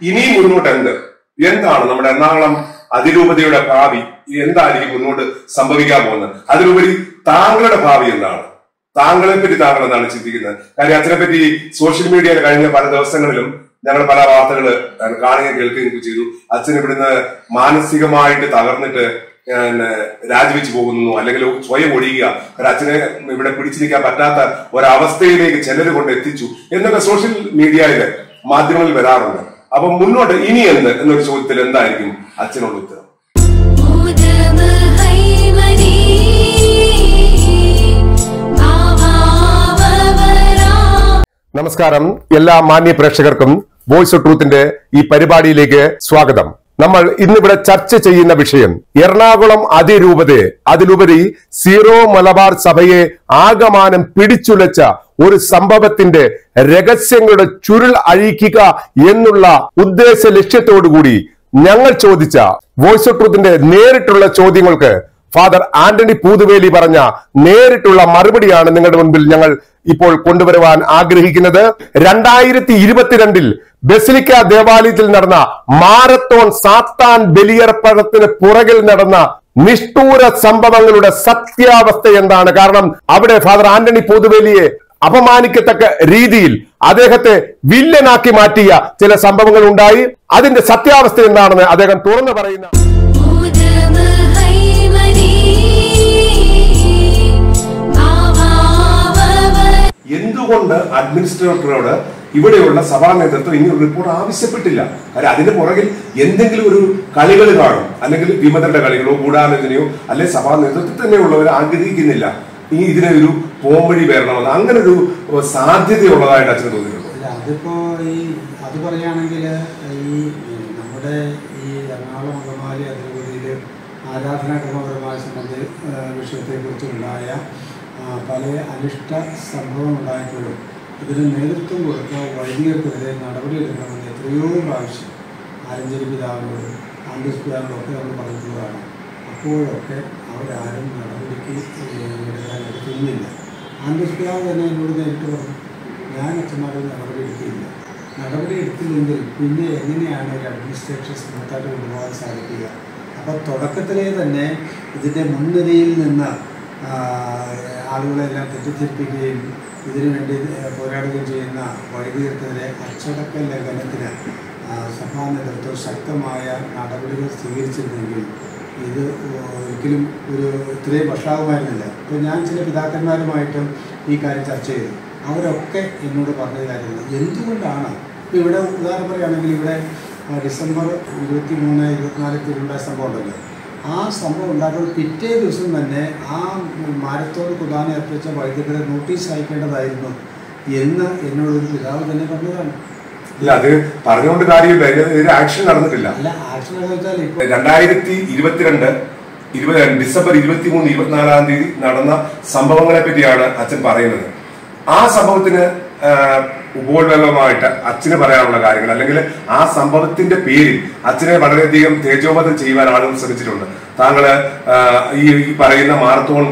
ഇനി മുന്നോട്ട് എന്താണ് നമ്മുടെ എറണാകുളം അതിരൂപതയുടെ ഭാവി? എന്തായിരിക്കും മുന്നോട്ട് സംഭവിക്കാൻ പോകുന്നത്? അതിലുപരി താങ്കളുടെ ഭാവി എന്താണ്? താങ്കളെ പറ്റി താങ്കൾ എന്താണ് ചിന്തിക്കുന്നത്? കാര്യം അച്ഛനെ പറ്റി സോഷ്യൽ മീഡിയയിൽ കഴിഞ്ഞ പല ദിവസങ്ങളിലും ഞങ്ങൾ പല വാർത്തകൾ കാണുകയും കേൾക്കുകയും ചെയ്തു. അച്ഛൻ ഇവിടുന്ന് മാനസികമായിട്ട് തകർന്നിട്ട് രാജിവെച്ച് പോകുന്നു, അല്ലെങ്കിൽ സ്വയം ഒഴിയുക, അച്ഛനെ ഇവിടെ പിടിച്ചിരിക്കാൻ പറ്റാത്ത ഒരവസ്ഥയിലേക്ക് ചിലർ കൊണ്ട് എത്തിച്ചു എന്നൊക്കെ സോഷ്യൽ മീഡിയയില് മാധ്യമങ്ങളിൽ വരാറുണ്ട്. അപ്പൊ മുന്നോട്ട് ഇനി എന്നൊരു ചോദ്യത്തിൽ എന്തായിരിക്കും അച്ഛനോട് ഉത്തരം? നമസ്കാരം, എല്ലാ മാന്യ പ്രേക്ഷകർക്കും വോയിസ് ഓഫ് ട്രൂത്തിന്റെ ഈ പരിപാടിയിലേക്ക് സ്വാഗതം. നമ്മൾ ഇന്നിവിടെ ചർച്ച ചെയ്യുന്ന വിഷയം എറണാകുളം അതിരൂപതയെ, അതിലുപരി സീറോ മലബാർ സഭയെ ആകമാനം പിടിച്ചുലച്ച ഒരു സംഭവത്തിന്റെ രഹസ്യങ്ങളുടെ ചുരുൾ അഴിക്കുക എന്നുള്ള ഉദ്ദേശ ലക്ഷ്യത്തോടുകൂടി ഞങ്ങൾ ചോദിച്ച വോയിസ് ഓഫ് ട്രൂത്തിന്റെ നേരിട്ടുള്ള ചോദ്യങ്ങൾക്ക് ഫാദർ ആന്റണി പൂതുവേലി പറഞ്ഞ നേരിട്ടുള്ള മറുപടിയാണ് നിങ്ങളുടെ മുൻപിൽ ഞങ്ങൾ ഇപ്പോൾ കൊണ്ടുവരുവാൻ ആഗ്രഹിക്കുന്നത്. 2022 ബസിലിക്ക ദേവാലയത്തിൽ നടന്ന മാരത്തോൺ സാത്താൻ ബലിയർപ്പണത്തിന് പുറകിൽ നടന്ന നിഷ്ഠൂര സംഭവങ്ങളുടെ സത്യാവസ്ഥ എന്താണ്? കാരണം അവിടെ ഫാദർ ആന്റണി പൂതുവേലിയെ അപമാനിക്കത്തക്ക രീതിയിൽ അദ്ദേഹത്തെ വില്ലനാക്കി മാറ്റിയ ചില സംഭവങ്ങൾ ഉണ്ടായി. അതിന്റെ സത്യാവസ്ഥ എന്താണെന്ന് അദ്ദേഹം തുറന്നു പറയുന്ന എന്തുകൊണ്ട് അഡ്മിനിസ്ട്രേറ്ററോട് ഇവിടെയുള്ള സഭാ നേതൃത്വം ഇനി ഒരു റിപ്പോർട്ട് ആവശ്യപ്പെട്ടില്ല? കാര്യം അതിന്റെ പുറകിൽ എന്തെങ്കിലും ഒരു കളികൾ കാണും, അല്ലെങ്കിൽ വിമതരുടെ കളികളോ ഗൂഢാലോചനയോ അല്ലെങ്കിൽ സഭാ നേതൃത്വത്തിൽ തന്നെയുള്ളവർ ആഗ്രഹിക്കുന്നില്ല ഇനി ഇതിനെ ഒരു പോംവഴി വരണമെന്ന്. അങ്ങനെ ഒരു സാധ്യതയുള്ളതായിട്ട് അച്ഛന് തോന്നിയിട്ടുണ്ട്? അതിപ്പോ അത് പറയുകയാണെങ്കിൽ നമ്മുടെ ഈ എറണാകുളം അങ്കമാലി അതിരൂപതയില് ആരാധനാക്രമപരമായ വിഷയത്തെ കുറിച്ചുണ്ടായ പല അനിഷ്ട സംഭവം ഉണ്ടായപ്പോഴും ഇതിന് നേതൃത്വം കൊടുത്ത വൈദികർക്കെതിരെ നടപടിയെടുക്കണമെന്ന് എത്രയോ പ്രാവശ്യം ആലഞ്ചേരി പിതാവിനോടും ആൻഡ്രൂസ് പിതാവിനോടൊക്കെ നമ്മൾ പറഞ്ഞിട്ടുള്ളതാണ്. അപ്പോഴൊക്കെ അവരാരും നടപടിക്ക് എടുക്കുന്നില്ല. ആൻഡ്രൂസ് പിതാവ് തന്നെ എന്നോട് നേരിട്ട് പറഞ്ഞു, ഞാൻ അച്ഛന്മാരോട് നടപടി എടുത്തില്ലെങ്കിൽ പിന്നെ എങ്ങനെയാണ് ഒരു അഡ്മിനിസ്ട്രേഷൻ സ്മൂത്തായിട്ട് കൊണ്ടുപോകാൻ സാധിക്കുക? അപ്പോൾ തുടക്കത്തിലേ തന്നെ ഇതിൻ്റെ മുൻനിരയിൽ നിന്ന് ആളുകളെല്ലാം തെറ്റിദ്ധരിപ്പിക്കുകയും ഇതിനുവേണ്ടി പോരാടുകയും ചെയ്യുന്ന വൈദികർക്കെതിരെ അച്ചടക്ക ലംഘനത്തിന് സഭാ നേതൃത്വം ശക്തമായ നടപടികൾ സ്വീകരിച്ചിരുന്നെങ്കിൽ ഇത് ഒരിക്കലും ഇത്രയും വർഷമാകുമായിരുന്നില്ല. ഇപ്പോൾ ഞാൻ ചില പിതാക്കന്മാരുമായിട്ടും ഈ കാര്യം ചർച്ച ചെയ്തു. അവരൊക്കെ എന്നോട് പറഞ്ഞ കാര്യങ്ങൾ എന്തുകൊണ്ടാണ് ഇപ്പോൾ ഇവിടെ ഉദാഹരണം പറയുകയാണെങ്കിൽ ഇവിടെ ഡിസംബർ 23, 24 തിരുവനന്തപുരം സംഭവം ഉണ്ടല്ലോ. ആ സംഭവം ഉണ്ടാകുമ്പോൾ പിറ്റേ ദിവസം തന്നെ ആ മാരത്തോൺ കുർബാന അർപ്പിച്ച വൈദികരെ നോട്ടീസ് അയക്കേണ്ടതായിരുന്നു എന്ന് എന്നോടൊരു പിതാവ് തന്നെ പറഞ്ഞതാണ്. ഇല്ല, അത് പറഞ്ഞുകൊണ്ട് കാര്യമില്ല, ഇതിന് ആക്ഷൻ നടന്നിട്ടില്ല. അല്ല, ആക്ഷൻ എന്ന് വെച്ചാൽ ഇപ്പോൾ 2022 ഡിസംബർ 23, 24 നടന്ന സംഭവങ്ങളെ പറ്റിയാണ് അച്ഛൻ പറയുന്നത്. ആ സംഭവത്തിന് ഉപോത്ബലമായിട്ട് അച്ഛന് പറയാനുള്ള കാര്യങ്ങൾ, അല്ലെങ്കിൽ ആ സംഭവത്തിന്റെ പേരിൽ അച്ഛനെ വളരെയധികം തേജോവധം ചെയ്യുവാൻ ആളുകൾ ശ്രമിച്ചിട്ടുണ്ട്. താങ്കള് ഈ പറയുന്ന മാരത്തോൺ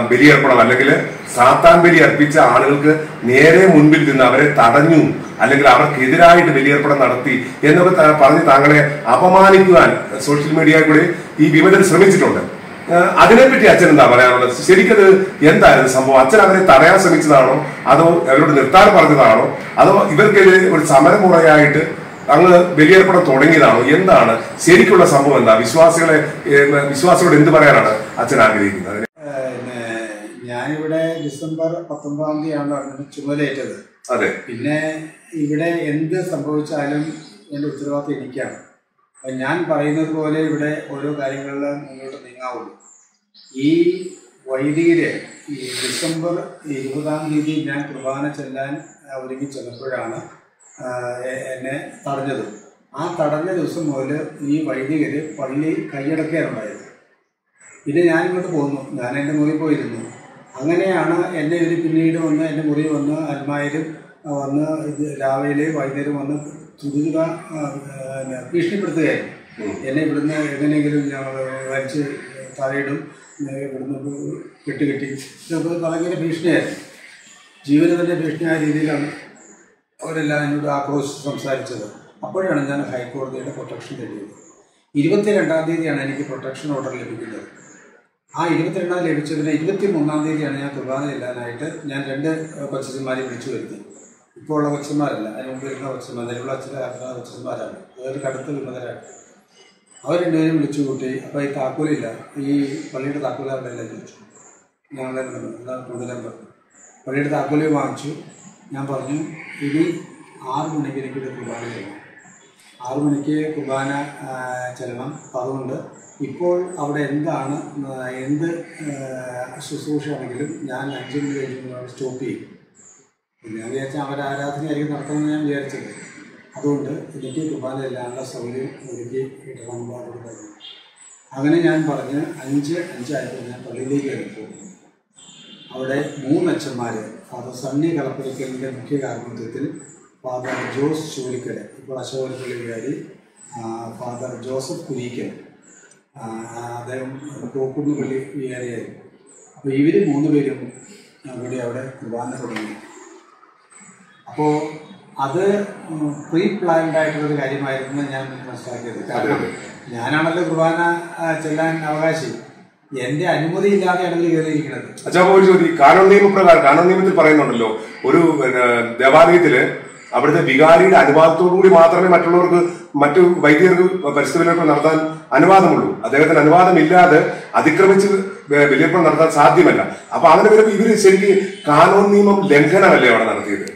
ബലിയർപ്പണം അല്ലെങ്കിൽ സാത്താൻ ബലി അർപ്പിച്ച ആളുകൾക്ക് നേരെ മുൻപിൽ നിന്ന് അവരെ തടഞ്ഞു, അല്ലെങ്കിൽ അവർക്കെതിരായിട്ട് ബലിയർപ്പണം നടത്തി എന്നൊക്കെ പറഞ്ഞ് താങ്കളെ അപമാനിക്കുവാൻ സോഷ്യൽ മീഡിയയിൽ കൂടി ഈ വിമതർ ശ്രമിച്ചിട്ടുണ്ട്. അതിനെപ്പറ്റി അച്ഛൻ എന്താ പറയാനുള്ളത്? ശരിക്കത് എന്തായിരുന്നു സംഭവം? അച്ഛൻ അവരെ തടയാൻ ശ്രമിച്ചതാണോ, അതോ അവരോട് നിർത്താൻ പറഞ്ഞതാണോ, അതോ ഇവർക്കെതിരെ ഒരു സമരമുറയായിട്ട് അങ്ങ് ബലിയർപ്പണം തുടങ്ങിയതാണോ? എന്താണ് ശരിക്കുള്ള സംഭവം? എന്താ വിശ്വാസികളോട് എന്ത് പറയാനാണ് അച്ഛൻ ആഗ്രഹിക്കുന്നത്? ഞാനിവിടെ ഡിസംബർ 19 അതിന് ചുമതലയേറ്റത്. അതെ. പിന്നെ ഇവിടെ എന്ത് സംഭവിച്ചാലും എൻ്റെ ഉത്തരവാദിത്വം എനിക്കാണ്. ഞാൻ പറയുന്നത് പോലെ ഇവിടെ ഓരോ കാര്യങ്ങളിൽ മുന്നോട്ട് നീങ്ങാവുള്ളൂ. ഈ വൈദികര് ഈ ഡിസംബർ 20 ഞാൻ കുർബാന ചെല്ലാൻ ഒരുങ്ങി ചെന്നപ്പോഴാണ് എന്നെ തടഞ്ഞത്. ആ തടഞ്ഞ ദിവസം മുതൽ ഈ വൈദികര് പള്ളി കൈയടക്കുകയാണുണ്ടായത്. പിന്നെ ഞാനിങ്ങോട്ട് പോന്നു, ഞാൻ എൻ്റെ മുറിയിൽ പോയിരുന്നു. അങ്ങനെയാണ് എന്നെ പിന്നീട് വന്ന് എൻ്റെ മുറി വന്ന് അൽമായരും വന്ന് രാവിലെ വൈകുന്നേരം വന്ന് തുതുക ഭീഷണിപ്പെടുത്തുകയായിരുന്നു. എന്നെ ഇവിടുന്ന് എങ്ങനെയെങ്കിലും വലിച്ച് തലയിടും, ഇവിടുന്ന് കെട്ടി ഇതൊക്കെ ഭയങ്കര ഭീഷണിയായിരുന്നു. ജീവന് തന്നെ ഭീഷണിയായ രീതിയിലാണ് അവരെല്ലാം എന്നോട് ആക്രോശിച്ച് സംസാരിച്ചത്. അപ്പോഴാണ് ഞാൻ ഹൈക്കോടതിയുടെ പ്രൊട്ടക്ഷൻ തേടിയത്. 22-ാം തീയതിയാണ് എനിക്ക് പ്രൊട്ടക്ഷൻ ഓർഡർ ലഭിക്കുന്നത്. ആ 22-ാം ലഭിച്ചതിന് 23-ാം തീയതിയാണ് ഞാൻ കുർബാന ചെല്ലാനായിട്ട് ഞാൻ 2 കൊച്ചന്മാരെ വിളിച്ചു വരുത്തി. ഇപ്പോൾ ഉള്ള കൊച്ചന്മാരല്ല, അതിന് മുമ്പ് ഇരുന്ന കൊച്ചന്മാർ, നിലവിള കൊച്ചന്മാരാണ്. അതൊരു കടുത്ത വിമതരാണ്. അവർ 2 പേരും വിളിച്ചു കൂട്ടി. അപ്പോൾ ഈ താക്കോലില്ല, ഈ പള്ളിയുടെ താക്കോലാരുടെല്ലാം ചോദിച്ചു. ഞങ്ങളുടെ കൂടുതലും പള്ളിയുടെ താക്കോലി വാങ്ങിച്ചു. ഞാൻ പറഞ്ഞു, ഇനി 6 മണിക്ക് എനിക്കൊരു കുർബാന ചെയ്യണം, 6 മണിക്ക് കുർബാന ചെല്ലണം. അപ്പം അതുകൊണ്ട് ഇപ്പോൾ അവിടെ എന്താണ് എന്ത് ശുശ്രൂഷയാണെങ്കിലും ഞാൻ 5 മണി കഴിഞ്ഞ് സ്റ്റോപ്പ് ചെയ്യും. പിന്നെ ഞാൻ വിചാരിച്ചാൽ അവർ ആരാധനയായിരിക്കും നടത്തുമെന്ന് ഞാൻ വിചാരിച്ചത്. അതുകൊണ്ട് എനിക്ക് കുർബാന ചെല്ലാനുള്ള സൗകര്യം ഒരുക്കി കിട്ടണം പറഞ്ഞു. അങ്ങനെ ഞാൻ പറഞ്ഞ് 5:05 ഞാൻ പള്ളിയിലേക്ക് കയറിപ്പോയി. അവിടെ 3 അച്ഛന്മാർ, ഫാദർ സണ്ണി കളപ്പുരയ്ക്കലിൻ്റെ മുഖ്യ കാർമ്മികത്വത്തിൽ ഫാദർ ജോസ് ചൂലിക്കൽ, ഇപ്പോൾ അശോകപ്പള്ളി വികാരി, ഫാദർ ജോസഫ് കുരീക്കൽ, അദ്ദേഹം കോക്കുന്നുപള്ളി വികാരിയായിരുന്നു. അപ്പോൾ ഇവർ 3 പേരും കൂടി അവിടെ കുർബാന തുടങ്ങി. അപ്പോൾ അത് പ്രീ പ്ലാൻഡ് ആയിട്ടുള്ളൊരു കാര്യമായിരുന്നു ഞാൻ മനസ്സിലാക്കിയത്. കാരണം ഞാനാണല്ലോ കുർബാന ചെല്ലാൻ അവകാശി, എന്റെ അനുമതി ഇല്ലാതെയാണ് ഇതിൽ കയറിയിരിക്കുന്നത്. അച്ഛാ, ഒരു ചോദ്യം. കാനോൻ നിയമപ്രകാരം, കാനോൻ നിയമത്തിൽ പറയുന്നുണ്ടല്ലോ, ഒരു ദേവാലയത്തില് അവിടുത്തെ വികാരിയുടെ അനുവാദത്തോടുകൂടി മാത്രമേ മറ്റു വൈദികർക്ക് പരിസ്ഥിതി ബലിയർപ്പണം നടത്താൻ അനുവാദമുള്ളൂ. അദ്ദേഹത്തിന് അനുവാദമില്ലാതെ അതിക്രമിച്ച് ബലിയർപ്പണം നടത്താൻ സാധ്യമല്ല. അപ്പൊ അങ്ങനെ വരുമ്പോൾ ഇവര് ശരിക്കും കാനോൻ നിയമം ലംഘനമല്ലേ അവിടെ നടത്തിയത്?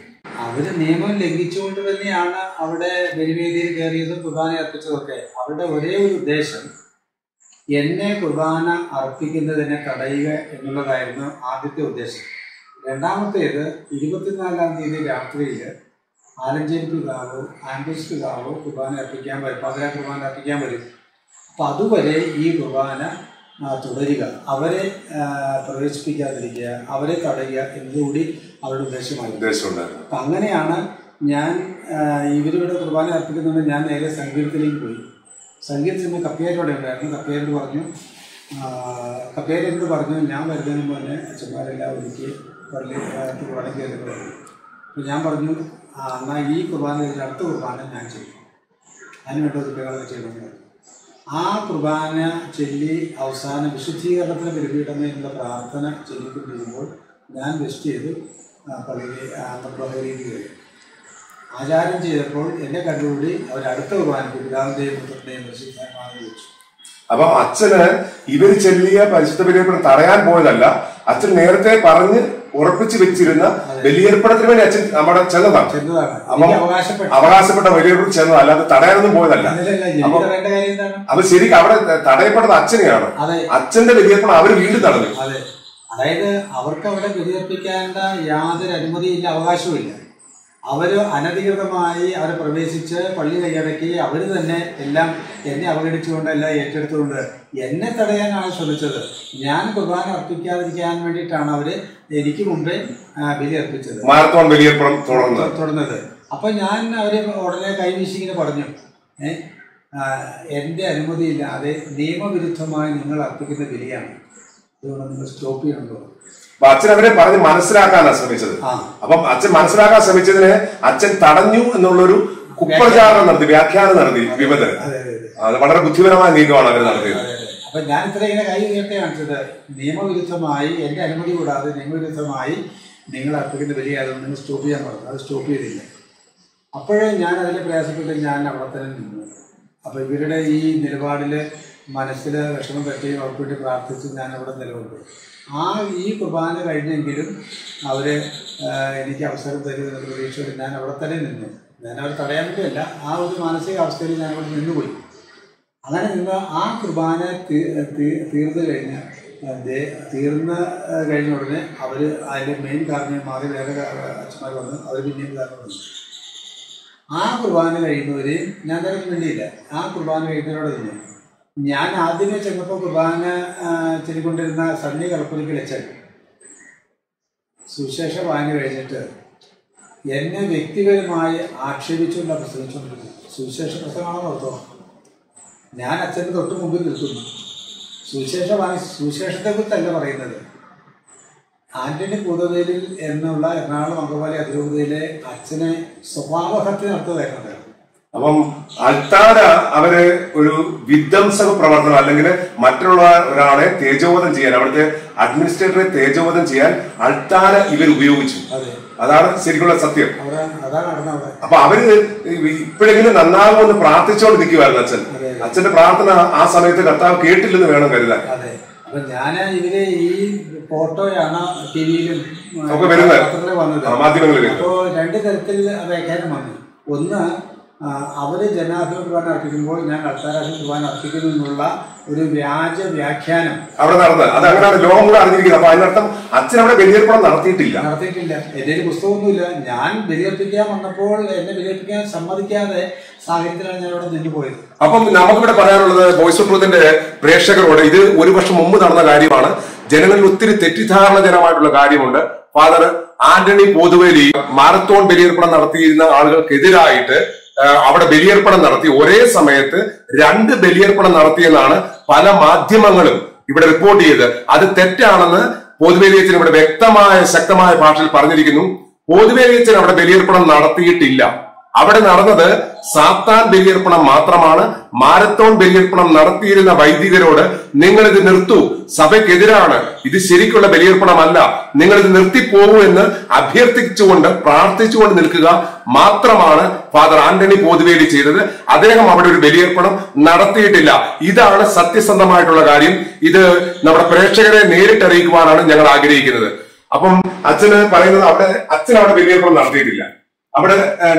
അവര് നിയമം ലംഘിച്ചുകൊണ്ട് തന്നെയാണ് അവിടെ ബലിവേദിയിൽ കയറിയതും കുർബാന അർപ്പിച്ചതൊക്കെ. അവരുടെ ഒരേ ഒരു ഉദ്ദേശം എന്നെ കുർബാന അർപ്പിക്കുന്നതിനെ തടയുക എന്നുള്ളതായിരുന്നു ആദ്യത്തെ ഉദ്ദേശം. രണ്ടാമത്തേത് 24-ാം തീയതി രാത്രിയിൽ ആലഞ്ചേരി പിതാവോ ആംബുസ് പിതാവോ കുർബാന അർപ്പിക്കാൻ വരും, പകര കുർബാന അർപ്പിക്കാൻ വരും. അപ്പം അതുവരെ ഈ കുർബാന തുടരുക, അവരെ പ്രവേശിപ്പിക്കാതിരിക്കുക, അവരെ തടയുക എന്നതുകൂടി അവരുടെ ഉദ്ദേശമായിരുന്നു. അപ്പം അങ്ങനെയാണ് ഞാൻ ഇവരിവിടെ കുർബാന അർപ്പിക്കുന്നുണ്ട്. ഞാൻ നേരെ സംഗീതത്തിലേക്ക് പോയി. സംഗീതത്തിന് കപ്പിയാരോടെ ഉണ്ടായിരുന്നു. കപ്പിയാരോട് പറഞ്ഞു ഞാൻ വരുന്നതിന് മുന്നേ അച്ഛന്മാരെല്ലാം ഒരുക്കി പള്ളി കുർബാന കയറി പറഞ്ഞു. അപ്പോൾ ഞാൻ പറഞ്ഞു, എന്നാൽ ഈ കുർബാന കഴിഞ്ഞ അടുത്ത കുർബാന ഞാൻ ചെയ്യും, അതിനുവേണ്ട ഒരുക്കങ്ങളൊക്കെ ചെയ്യണമെന്ന്. ആ കുർബാന ചൊല്ലി അവസാന വിശുദ്ധീകരണത്തിന് പരിപീഠമേ എന്നുള്ള പ്രാർത്ഥന ചൊല്ലിക്കൊണ്ടിരിക്കുമ്പോൾ ഞാൻ വെസ്റ്റ് ചെയ്ത് പള്ളിയിൽ അന്തർബഹയിലേക്ക് കയറി. ആചാരം ചെയ്തപ്പോൾ എന്നെ കണ്ടുകൂടി അവരടുത്ത കുർബാനയ്ക്ക് പിതാവിന്റെയും പുത്രന്റെയും പരിശുദ്ധാത്മാവിനെ വെച്ചു. അപ്പൊ അച്ഛന് ഇവര് ചെല്ലിയ പരിശുദ്ധ ബലിയർപ്പണം തടയാൻ പോയതല്ല, അച്ഛൻ നേരത്തെ പറഞ്ഞ് ഉറപ്പിച്ചു വെച്ചിരുന്ന ബലിയർപ്പണത്തിന് വേണ്ടി അച്ഛൻ അവിടെ ചെന്നതാണ്. അവകാശപ്പെട്ട ബലിയർപ്പണം ചെന്നതാണ്, അല്ലാതെ തടയാനൊന്നും പോയതല്ല. അപ്പൊ ശരിക്കും അവിടെ തടയപ്പെട്ടത് അച്ഛനെയാണ്. അച്ഛന്റെ ബലിയർപ്പണം അവര് വീണ്ടും തടഞ്ഞു. അതായത് അവർക്ക് അവിടെ ബലിയർപ്പിക്കേണ്ട യാതൊരു അനുമതിയില്ല, അവകാശവുമില്ല. അവർ അനധികൃതമായി അവരെ പ്രവേശിച്ച് പള്ളി കൈയടക്കി അവർ തന്നെ എല്ലാം എന്നെ അവഗണിച്ചുകൊണ്ട് എല്ലാം ഏറ്റെടുത്തുകൊണ്ട് എന്നെ തടയാനാണ് ശ്രമിച്ചത്. ഞാൻ കുർബാന അർപ്പിക്കാതിരിക്കാൻ വേണ്ടിയിട്ടാണ് അവർ എനിക്ക് മുമ്പേ ബലി അർപ്പിച്ചത്, തുടർന്നത്. അപ്പൊ ഞാൻ അവര് ഉടനെ കൈവീശിങ്ങനെ പറഞ്ഞു, എൻ്റെ അനുമതിയില്ലാതെ നിയമവിരുദ്ധമായി നിങ്ങൾ അർപ്പിക്കുന്ന ബലിയാണ്, അതുകൊണ്ട് നിങ്ങൾ സ്റ്റോപ്പ് ചെയ്യണമല്ലോ. അപ്പൊ അച്ഛൻ അവരെ പറഞ്ഞ് മനസ്സിലാക്കാനാണ് ശ്രമിച്ചത്. അപ്പം അച്ഛൻ മനസ്സിലാക്കാൻ ശ്രമിച്ചതിന് അച്ഛൻ തടഞ്ഞു എന്നുള്ളൊരു കുപ്രചാരണം നടത്തി, വ്യാഖ്യാനം നടത്തി വിമതൻ. അത് വളരെ ബുദ്ധിപരമായ നീക്കമാണ് അവർ നടത്തിയത്. അപ്പൊ ഞാൻ ഇത്ര ഇങ്ങനെ കൈ ഉയർത്തി കാണിച്ചത്, നിയമവിരുദ്ധമായി എന്റെ അനുമതി കൂടാതെ നിയമവിരുദ്ധമായി നിങ്ങൾ അർപ്പിക്കുന്ന ബലിയായതുകൊണ്ട് നിങ്ങൾ സ്റ്റോപ്പ് ചെയ്യാൻ പറഞ്ഞു. അത് സ്റ്റോപ്പ് ചെയ്തില്ല. അപ്പോഴേ ഞാൻ അതിൽ പ്രയാസപ്പെട്ട് ഞാൻ അവിടെ തന്നെ നിന്നു. അപ്പൊ ഇവരുടെ ഈ നിലപാടില് മനസ്സിൽ വിഷമം പറ്റുകയും അവർക്ക് വേണ്ടി പ്രാർത്ഥിച്ച് ഞാൻ അവിടെ നിലകൊണ്ടു. ഈ കുർബാന കഴിഞ്ഞെങ്കിലും അവർ എനിക്ക് അവസരം തരുമെന്ന പ്രതീക്ഷയോടെ ഞാൻ അവിടെ തന്നെ നിന്നു. ഞാൻ അവർ തടയാൻ വേണ്ടിയല്ല, ആ ഒരു മാനസിക അവസ്ഥയിൽ ഞാൻ അവിടെ നിന്നുപോയി. അങ്ങനെ നിന്ന് ആ കുർബാന തീർന്നു കഴിഞ്ഞ ഉടനെ അവർ അതിൻ്റെ മെയിൻ കാരണം മാറി വേറെ അച്ഛന്മാർ വന്ന് അവർ പിന്നെയും കാരണം വന്നു. ആ കുർബാന കഴിയുന്നവരെയും ഞാൻ തരാൻ വേണ്ടിയില്ല. ആ കുർബാന കഴിയുന്നവരോട് തന്നെ ഞാൻ ആദ്യമേ ചെന്നപ്പോൾ കുർബാന ചെല്ലിക്കൊണ്ടിരുന്ന സണ്ണി കളപ്പുരയ്ക്കൽ അച്ഛൻ സുവിശേഷ വായന കഴിഞ്ഞിട്ട് എന്നെ വ്യക്തിപരമായി ആക്ഷേപിച്ചുകൊണ്ട് പ്രസംഗിച്ചുകൊണ്ടിരുന്നു. സുവിശേഷ പ്രസംഗമാണെന്ന് ഓർത്തോ, ഞാൻ അച്ഛൻ്റെ തൊട്ട് മുമ്പിൽ നിൽക്കുന്നു. സുവിശേഷത്തെക്കുറിച്ചല്ല പറയുന്നത്. ആന്റണി പൂതവേലിൽ എന്നുള്ള എറണാകുളം അങ്കമാലി അതിരൂപതയിലെ അച്ഛനെ സ്വഭാവഹത്യ നടത്തുകയായിരുന്നത്. അപ്പം അൾത്താര അവര് ഒരു വിധ്വംസക പ്രവർത്തനം അല്ലെങ്കിൽ മറ്റുള്ള ഒരാളെ തേജോവധം ചെയ്യാൻ, അവിടുത്തെ അഡ്മിനിസ്ട്രേറ്ററെ തേജോവധം ചെയ്യാൻ അൾത്താര ഇവർ ഉപയോഗിച്ചു. അതാണ് ശരിക്കുള്ള സത്യം. അപ്പൊ അവര് ഇപ്പോഴെങ്കിലും നന്നാകുമെന്ന് പ്രാർത്ഥിച്ചുകൊണ്ട് നിൽക്കുമായിരുന്നു അച്ഛൻ. അച്ഛന്റെ പ്രാർത്ഥന ആ സമയത്ത് കർത്താവ് കേട്ടില്ലെന്ന് വേണം കരുതാൻ. അപ്പൊ ഞാന് ഇവര് ഈ ഫോട്ടോയാണ് ടിവിയിലും വന്നത്, മാധ്യമങ്ങളിൽ. അപ്പോ രണ്ടു തരത്തിൽ വ്യാഖ്യാനം വന്നു. ഒന്ന്, അവര് ജനാധിപത്യ കുർബാന അർപ്പിക്കുമ്പോൾ ഞാൻ അൾത്താരാശി കുർബാന അർപ്പിക്കുന്നു എന്നുള്ള ഒരു വ്യാജ വ്യാഖ്യാനം അവിടെ നടന്നത്. അത് അങ്ങനെയാണ് ലോകം കൂടെ അറിഞ്ഞിരിക്കുന്നത്. അപ്പൊ അതിനർത്ഥം അച്ഛൻ അവിടെ ബലിയർപ്പണം നടത്തിയിട്ടില്ല. എന്റെ പുസ്തകമൊന്നുമില്ല. ഞാൻ ബലിയർപ്പിക്കാൻ വന്നപ്പോൾ എന്നെ ബലിയർപ്പിക്കാൻ സമ്മതിക്കാതെ സാഹചര്യത്തിലാണ് ഞാൻ അവിടെ നിന്ന് പോയത്. അപ്പം നമുക്കിവിടെ പറയാനുള്ളത് വോയിസ് ഓഫ് ട്രൂത്തിന്റെ പ്രേക്ഷകരോട്, ഇത് ഒരു വർഷം മുമ്പ് നടന്ന കാര്യമാണ്. ജനങ്ങളിൽ ഒത്തിരി തെറ്റിദ്ധാരണജനമായിട്ടുള്ള കാര്യമുണ്ട്. ഫാദർ ആന്റണി പോതുവേലി മാരത്തോൺ ബലിയർപ്പണം നടത്തിയിരുന്ന ആളുകൾക്കെതിരായിട്ട് അവിടെ ബലിയർപ്പണം നടത്തി. ഒരേ സമയത്ത് 2 ബലിയർപ്പണം നടത്തിയെന്നാണ് പല മാധ്യമങ്ങളും ഇവിടെ റിപ്പോർട്ട് ചെയ്ത്. അത് തെറ്റാണെന്ന് പോതുവേലിയച്ചൻ ഇവിടെ വ്യക്തമായ ശക്തമായ ഭാഷയിൽ പറഞ്ഞിരിക്കുന്നു. പോതുവേലിയച്ചൻ അവിടെ ബലിയർപ്പണം നടത്തിയിട്ടില്ല. അവിടെ നടന്നത് സാത്താൻ ബലിയർപ്പണം മാത്രമാണ്. മാരത്തോൺ ബലിയർപ്പണം നടത്തിയിരുന്ന വൈദികരോട് നിങ്ങൾ ഇത് നിർത്തൂ, സഭയ്ക്കെതിരാണ്, ഇത് ശരിക്കുള്ള ബലിയർപ്പണമല്ല, നിങ്ങൾ ഇത് നിർത്തിപ്പോകൂ എന്ന് അഭ്യർത്ഥിച്ചുകൊണ്ട് പ്രാർത്ഥിച്ചുകൊണ്ട് നിൽക്കുക മാത്രമാണ് ഫാദർ ആന്റണി പോതുവേലി ചെയ്തത്. അദ്ദേഹം അവിടെ ഒരു ബലിയർപ്പണം നടത്തിയിട്ടില്ല. ഇതാണ് സത്യസന്ധമായിട്ടുള്ള കാര്യം. ഇത് നമ്മുടെ പ്രേക്ഷകരെ നേരിട്ടറിയിക്കുവാനാണ് ഞങ്ങൾ ആഗ്രഹിക്കുന്നത്. അപ്പം അച്ഛന് പറയുന്നത് അച്ഛൻ അവിടെ ബലിയർപ്പണം നടത്തിയിട്ടില്ല. അവിടെ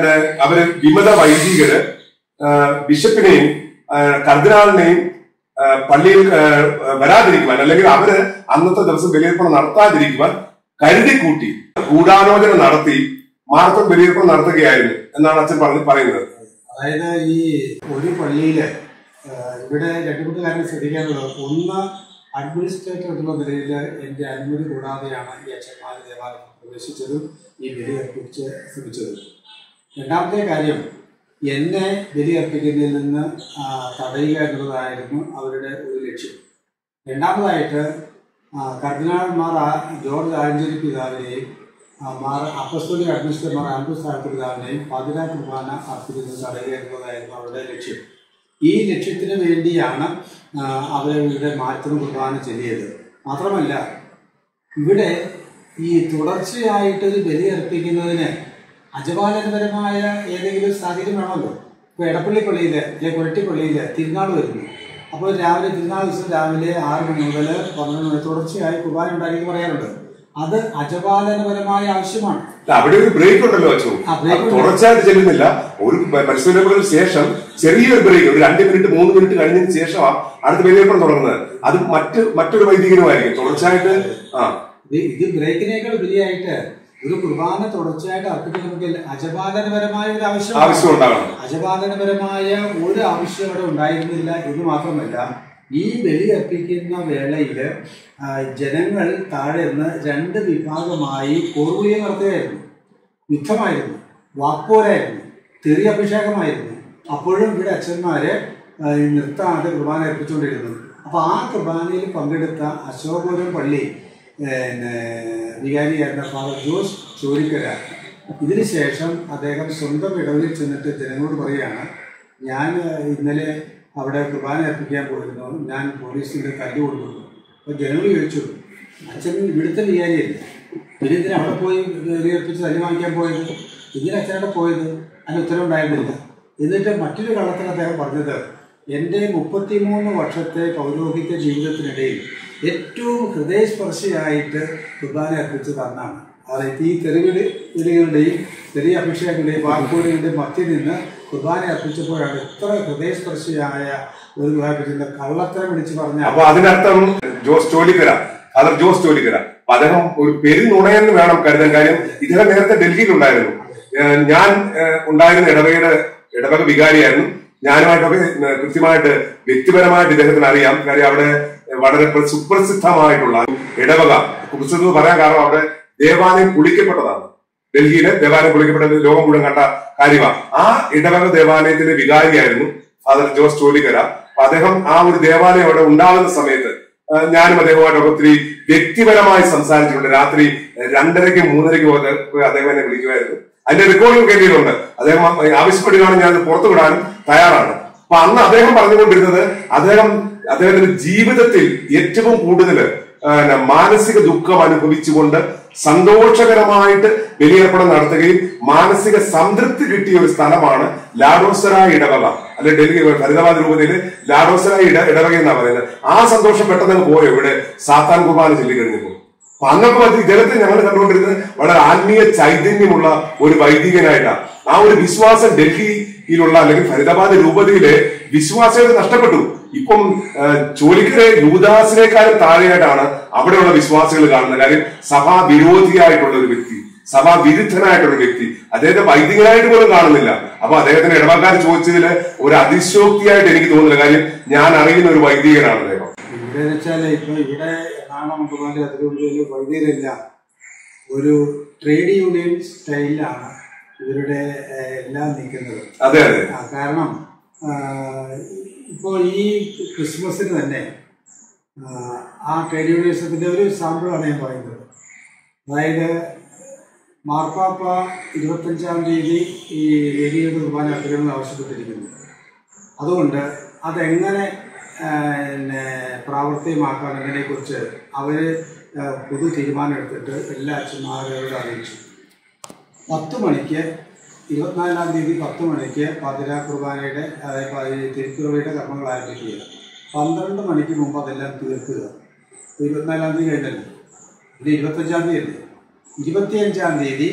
അവര് വിമത വൈദികര് ബിഷപ്പിനെയും കർദിനാളിനെയും പള്ളിയിൽ വരാതിരിക്കുവാൻ, അല്ലെങ്കിൽ അവര് അന്നത്തെ ദിവസം ബലിയർപ്പണം നടത്താതിരിക്കുവാൻ കരുതിക്കൂട്ടി ഗൂഢാലോചന നടത്തി മാരത്തോൺ ബലിയർപ്പണം നടത്തുകയായിരുന്നു എന്നാണ് അച്ഛൻ പറയുന്നത്. അതായത് ഈ ഒരു പള്ളിയില് ഇവിടെ 2 കാര്യം ശ്രദ്ധിക്കാനുള്ളത്. ഒന്ന്, അഡ്മിനിസ്ട്രേറ്റർ എന്നുള്ള നിലയിൽ എന്റെ അനുമതി കൂടാതെയാണ് ഈ അച്ഛന്മാർ ദേവാലയം പ്രവേശിച്ചതും ഈ ബലി അർപ്പിച്ച് ശ്രമിച്ചത്. രണ്ടാമത്തെ കാര്യം, എന്നെ ബലി അർപ്പിക്കുന്നതിൽ നിന്ന് തടയുക എന്നുള്ളതായിരുന്നു അവരുടെ ഒരു ലക്ഷ്യം. രണ്ടാമതായിട്ട് കർദിനാൾമാർ ജോർജ് ആലഞ്ചേരി പിതാവിനെയും അപ്പസ്തോലിക് അഡ്മിനിസ്ട്രേറ്റർ ആൻഡ്രൂസ് താഴത്ത് പിതാവിനെയും പാതിരാ കുർബാന അർപ്പിക്കുന്നത് തടയുക എന്നുള്ളതായിരുന്നു അവരുടെ ലക്ഷ്യം. ഈ ലക്ഷ്യത്തിന് വേണ്ടിയാണ് അവരുടെ മാരത്തോൺ കുർബാന ചെല്ലിയത്. മാത്രമല്ല, ഇവിടെ ഈ തുടർച്ചയായിട്ടൊരു ബലി അർപ്പിക്കുന്നതിന് അജപാലനപരമായ ഏതെങ്കിലും സാഹചര്യം വേണമല്ലോ. ഇപ്പോൾ എടപ്പള്ളി പള്ളിയിൽ അല്ലെങ്കിൽ കൊരട്ടിപ്പള്ളിയിൽ തിരുനാൾ വരുന്നു. അപ്പോൾ തിരുനാൾ ദിവസം രാവിലെ 6 മണി മുതൽ 12 മണി തുടർച്ചയായി കുർബാന ഉണ്ടായിരിക്കും പറയാറുണ്ട്. അത് അജപാലനപരമായ ആവശ്യമാണ്. അവിടെ ഒരു ബ്രേക്ക് ഉണ്ടല്ലോ അച്ഛൻ, തുടർച്ചയായിട്ട് ചെല്ലുന്നില്ല. ഒരു പരിശോധനകൾക്ക് ശേഷം ചെറിയൊരു ബ്രേക്ക്, ഒരു 2 മിനിറ്റ് 3 മിനിറ്റ് കഴിഞ്ഞതിന് ശേഷമാണ് അടുത്ത ബലിയർപ്പണം തുടങ്ങുന്നത്. അത് മറ്റൊരു വൈദികനുമായിരിക്കും തുടർച്ചയായിട്ട്. ഇത് ബ്രേക്കിനേക്കാൾ ഉപരിയായിട്ട് ഒരു കുർബാന തുടർച്ചയായിട്ട് അർപ്പിക്കണമെങ്കിൽ അജപാലനപരമായ ഒരു ആവശ്യം ഉണ്ടാകണം. അജപാലനപരമായ ഒരു ആവശ്യം അവിടെ ഉണ്ടായിരുന്നില്ല എന്ന് മാത്രമല്ല, ഈ ബലി അർപ്പിക്കുന്ന വേളയിൽ ജനങ്ങൾ താഴെ നിന്ന് 2 വിഭാഗമായി കോർവിളിയെ നടത്തുകയായിരുന്നു. യുദ്ധമായിരുന്നു, വാക്പോരായിരുന്നു, തെറി അഭിഷേകമായിരുന്നു. അപ്പോഴും ഇവിടെ അച്ഛന്മാര് നിർത്താതെ കുർബാന അർപ്പിച്ചുകൊണ്ടിരുന്നു. അപ്പൊ ആ കുർബാനയിൽ പങ്കെടുത്ത അശോകപുരം പള്ളി വികാരിയായിരുന്ന ഫാദർ ജോസ് ചോലിക്കര, ഇതിനുശേഷം അദ്ദേഹം സ്വന്തം ഇടവലിൽ ചെന്നിട്ട് ജനങ്ങളോട് പറയുകയാണ്, ഞാൻ ഇന്നലെ അവിടെ കുർബാന അർപ്പിക്കാൻ പോയിരുന്നു, ഞാൻ പോലീസിന്റെ തല്ല് കൊടുക്കുന്നു. അപ്പോൾ ജനങ്ങൾ ചോദിച്ചു, അച്ഛൻ ഇവിടുത്തെ വികാരിയല്ലേ, പിന്നെ ഇതിന് അവിടെ പോയി ബലിയർപ്പിച്ച് തല്ലി വാങ്ങിക്കാൻ പോയത്, ഇതിന് അച്ഛനവിടെ പോയത്? അതിന് ഉത്തരവുണ്ടായിരുന്നില്ല. എന്നിട്ട് മറ്റൊരു കള്ളത്തിൽ അദ്ദേഹം പറഞ്ഞത്, എൻ്റെ 33 വർഷത്തെ പൗരോഹിത്യ ജീവിതത്തിനിടയിൽ ഏറ്റവും ഹൃദയസ്പർശിയായിട്ട് കുർബാന അർപ്പിച്ചത് അന്നാണ്. അതായത് ഈ തെരുവിളികളുടെയും ചെറിയ അഭിഷേകങ്ങളുടെയും വാക്കുകളുടെയും മധ്യത്തിൽ നിന്ന് കുർബാന അർപ്പിച്ചപ്പോഴാണ് ഇത്ര ഹൃദയസ്പർശിയായ ഒരു കള്ളത്തരം വിളിച്ച് പറഞ്ഞ. അപ്പൊ അതിനർത്ഥം ജോസ് ചോലിക്കര, ഫാദർ ജോസ് ചോലിക്കര, അദ്ദേഹം ഒരു പെരുന്നുണയെന്ന് വേണം കരുതാൻ. കാര്യം ഇദ്ദേഹം നേരത്തെ ഡൽഹിയിലുണ്ടായിരുന്നു. ഞാൻ ഉണ്ടായിരുന്ന ഇടവക വികാരിയായിരുന്നു. ഞാനുമായിട്ടൊക്കെ കൃത്യമായിട്ട് വ്യക്തിപരമായിട്ട് ഇദ്ദേഹത്തിന് അറിയാം. കാര്യം അവിടെ വളരെ സുപ്രസിദ്ധമായിട്ടുള്ള ഇടവക, കുറിച്ചെന്ന് പറയാൻ കാരണം അവിടെ ദേവാലയം പൊളിക്കപ്പെട്ടതാണ്. ഡൽഹിയിലെ ദേവാലയം പൊളിക്കപ്പെട്ടത് ലോകം മുഴുവൻ കണ്ട കാര്യമാണ്. ആ ഇടവക ദേവാലയത്തിന്റെ വികാരിയായിരുന്നു ഫാദർ ജോസ് ചോലിക്കര. അപ്പൊ അദ്ദേഹം ആ ഒരു ദേവാലയം അവിടെ ഉണ്ടാകുന്ന സമയത്ത് ഞാനും അദ്ദേഹമായിട്ടൊക്കെ ഒത്തിരി വ്യക്തിപരമായി സംസാരിച്ചിട്ടുണ്ട്. രാത്രി 2:30 3:30 അദ്ദേഹം എന്നെ വിളിക്കുമായിരുന്നു. അതിന്റെ റെക്കോർഡിംഗ് കയ്യിലുണ്ട്. അദ്ദേഹം ആവശ്യപ്പെടുകയാണെങ്കിൽ ഞാൻ പുറത്തു വിടാനും തയ്യാറാണ്. അപ്പൊ അന്ന് അദ്ദേഹം പറഞ്ഞുകൊണ്ടിരുന്നത് അദ്ദേഹത്തിന്റെ ജീവിതത്തിൽ ഏറ്റവും കൂടുതൽ മാനസിക ദുഃഖം അനുഭവിച്ചുകൊണ്ട് സന്തോഷകരമായിട്ട് ബലിയർപ്പണം നടത്തുകയും മാനസിക സംതൃപ്തി കിട്ടിയ ഒരു സ്ഥലമാണ് ലാഡോസരായ ഇടവക, അല്ലെ ഡൽഹി ഫരീദാബാദ് രൂപതയില് ലാഡോസരായ ഇടവക എന്നാ പറയുന്നത്. ആ സന്തോഷം പെട്ടെന്ന് പോയോ ഇവിടെ സാത്താൻ കുർബാന ചൊല്ലിക്കഴിഞ്ഞപ്പോ. അപ്പൊ അന്നൊക്കെ ഇദ്ദേഹത്തെ ഞങ്ങൾ കണ്ടുകൊണ്ടിരുന്നത് വളരെ ആത്മീയ ചൈതന്യമുള്ള ഒരു വൈദികനായിട്ടാണ്. ആ ഒരു വിശ്വാസം ഡൽഹിയിലുള്ള അല്ലെങ്കിൽ ഫരീദാബാദ് രൂപതയിലെ വിശ്വാസികൾ നഷ്ടപ്പെട്ടു. ഇപ്പം ചോലിക്കരെ യൂദാസിനേക്കാളും താഴെയായിട്ടാണ് അവിടെയുള്ള വിശ്വാസികൾ കാണുന്നത്. കാര്യം സഭാ വിരോധിയായിട്ടുള്ള ഒരു വ്യക്തി, സഭാ വിരുദ്ധനായിട്ടുള്ള വ്യക്തി, അദ്ദേഹത്തെ വൈദികനായിട്ട് പോലും കാണുന്നില്ല. അപ്പൊ അദ്ദേഹത്തിന്റെ ഇടവക്കാർ ചോദിച്ചതില് ഒരു അതിശോക്തിയായിട്ട് എനിക്ക് തോന്നുന്നില്ല. കാര്യം ഞാൻ അറിയുന്ന ഒരു വൈദികനാണ് അദ്ദേഹം. ഇവിടെ വെച്ചാല് ഇപ്പൊ ഇവിടെ അതിനുള്ളിൽ വൈദികരില്ല, ഒരു ട്രേഡ് യൂണിയൻ സ്റ്റൈലിലാണ് ഇവരുടെ എല്ലാം നിൽക്കുന്നത്. അതെ അതെ. കാരണം ഇപ്പോൾ ഈ ക്രിസ്മസിന് തന്നെ ആ ട്രേഡ് യൂണിയനിസത്തിന്റെ ഒരു സാമ്പിളാണ് ഞാൻ പറയുന്നത്. അതായത് മാർപ്പാപ്പ 25-ാം തീയതി ഈ ഏരിയയുടെ കുർബാന നടത്തണമെന്ന് ആവശ്യപ്പെട്ടിരിക്കുന്നു. അതുകൊണ്ട് അതെങ്ങനെ പ്രാവർത്തികമാക്കാമെന്നതിനെ കുറിച്ച് അവർ പൊതു തീരുമാനം എടുത്തിട്ട് എല്ലാ അച്ഛന്മാരോട് അറിയിച്ചു. 10 മണിക്ക് 24-ാം തീയതി 10 മണിക്ക് പാതിരാ കുർബാനയുടെ തിരുക്കുറവയുടെ കർമ്മങ്ങൾ ആരംഭിക്കുക. 12 മണിക്ക് മുമ്പ് അതെല്ലാം തീർക്കുക. 24-ാം തീയതി കഴിഞ്ഞല്ലോ, ഇത് 25-ാം തീയതി അല്ലേ. 25-ാം തീയതി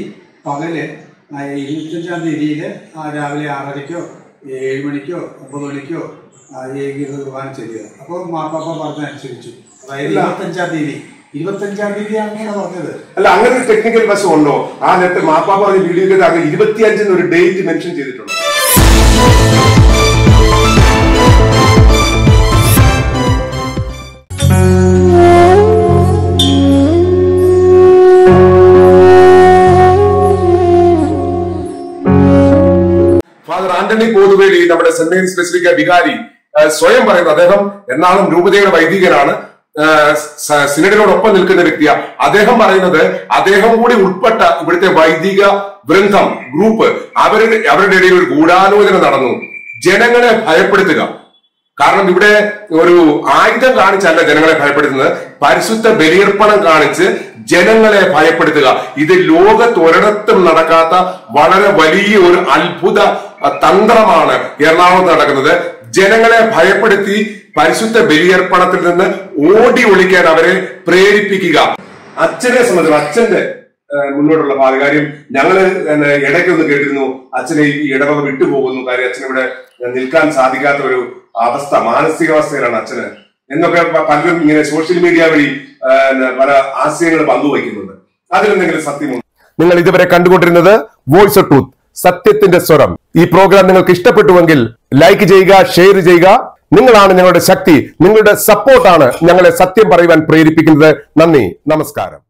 പകല് 25-ാം തീയതിയിൽ രാവിലെ 6:30-ക്കോ 7 മണിക്കോ 9 മണിക്കോ ഏകീകൃത കുർബാന ചെയ്യുക. അപ്പോൾ മാർപ്പാപ്പ പറഞ്ഞനുസരിച്ചു. അതായത് 25-ാം തീയതിയാണെന്നാണ് പറഞ്ഞത്. അല്ല, അങ്ങനെ ഒരു ടെക്നിക്കൽ വശം ഉണ്ടോ? ആ നെറ്റ് മാപ്പാപ്പ വീഡിയോയിൽ 25 ഒരു ഡേറ്റ് മെൻഷൻ ചെയ്തിട്ടുണ്ട്. ഫാദർ ആന്റണി പോതുവേലി, നമ്മുടെ സെന്റ് മേരീസ് ബസിലിക്ക വികാരി, സ്വയം പറയുന്നത് അദ്ദേഹം എറണാകുളം രൂപതയുടെ വൈദികനാണ്, സിനഡിനോടൊപ്പം നിൽക്കുന്ന വ്യക്തിയാണ്. അദ്ദേഹം പറയുന്നത് അദ്ദേഹം കൂടി ഉൾപ്പെട്ട ഇവിടുത്തെ വൈദിക വൃന്ദം ഗ്രൂപ്പ് അവരുടെ ഇടയിൽ ഒരു ഗൂഢാലോചന നടന്നു, ജനങ്ങളെ ഭയപ്പെടുത്തുക. കാരണം ഇവിടെ ഒരു ആയുധം കാണിച്ചല്ല ജനങ്ങളെ ഭയപ്പെടുത്തുന്നത്, പരിശുദ്ധ ബലിയർപ്പണം കാണിച്ച് ജനങ്ങളെ ഭയപ്പെടുത്തുക. ഇത് ലോകത്തൊരിടത്തും നടക്കാത്ത വളരെ വലിയ ഒരു അത്ഭുത തന്ത്രമാണ് എറണാകുളത്ത് നടക്കുന്നത്. ജനങ്ങളെ ഭയപ്പെടുത്തി പരിശുദ്ധ ബലിയർപ്പണത്തിൽ നിന്ന് ഓടി ഒളിക്കാൻ അവരെ പ്രേരിപ്പിക്കുക. അച്ഛനെ സംബന്ധിച്ച് അച്ഛന്റെ മുന്നോട്ടുള്ള ഭാവി കാര്യം ഞങ്ങള് ഇടയ്ക്കൊന്ന് കേട്ടിരുന്നു, അച്ഛനെ ഈ ഇടവക വിട്ടുപോകുന്നു, കാര്യം അച്ഛനിവിടെ നിൽക്കാൻ സാധിക്കാത്ത ഒരു അവസ്ഥ, മാനസികാവസ്ഥയിലാണ് അച്ഛന് എന്നൊക്കെ പലരും ഇങ്ങനെ സോഷ്യൽ മീഡിയ വഴി പല ആശയങ്ങൾ പങ്കുവയ്ക്കുന്നുണ്ട്. അതിലെന്തെങ്കിലും സത്യമുണ്ട്? നിങ്ങൾ ഇതുവരെ കണ്ടുകൊണ്ടിരുന്നത് വോയിസ് ഓഫ് ട്രൂത്ത്, സത്യത്തിന്റെ സ്വരം. ഈ പ്രോഗ്രാം നിങ്ങൾക്ക് ഇഷ്ടപ്പെട്ടുവെങ്കിൽ ലൈക്ക് ചെയ്യുക, ഷെയർ ചെയ്യുക. നിങ്ങളാണ് ഞങ്ങളുടെ ശക്തി, നിങ്ങളുടെ സപ്പോർട്ടാണ് ഞങ്ങളെ സത്യം പറയുവാൻ പ്രേരിപ്പിക്കുന്നത്. നന്ദി, നമസ്കാരം.